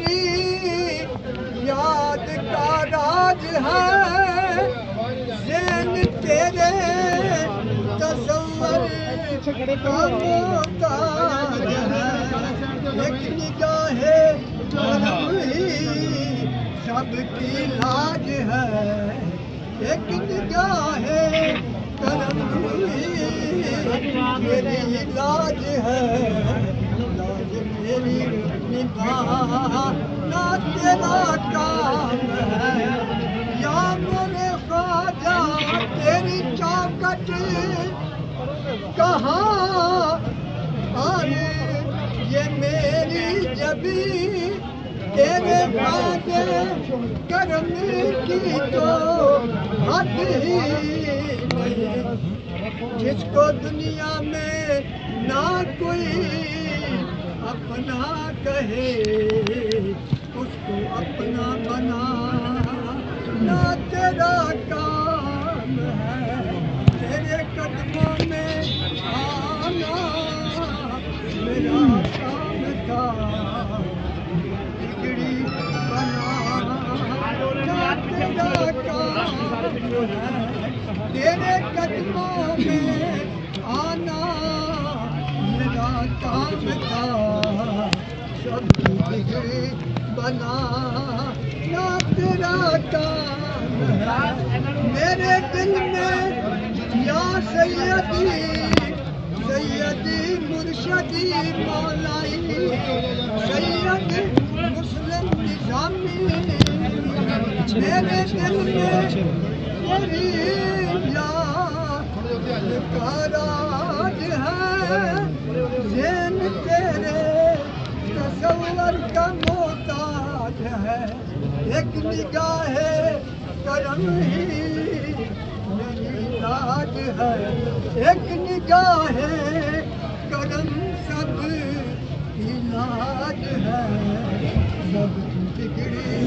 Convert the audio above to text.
تیری یاد کا راج ہے ذہن تیرے تصور کا محتاج ہے ایک نگاہ کرم ہی سب کی لاج ہے ایک نگاہ کرم ہی میری لاج ہے لاج میری نبھانا تیرا کام ہے یا میرے خواجہ تیری چوکٹ کہاں آئے یہ میری جبی تیرے وعدے کرم کی تو حد ہی نہیں جس کو دنیا میں نہ کوئی اپنا کہے اس کو اپنا بنانا تیرا کام ہے تیرے قدموں میں آنا میرا کام تھا بگڑی بنانا تیرا کام ہے تیرے قدموں میں آنا میرا کام تھا سب بگڑی بنانا تیرا کام ہے میرے دل میں یا سیدی سیدی مرشدی مولائی سید مسلم نظامی میرے دل میں تیری یاد کا راج ہے ذہن تیرے تصور کا محتاج ہے ایک نگاہ کرم ہی میری لاج ہے ایک نگاہ کرم سب کی لاج ہے سب بگڑی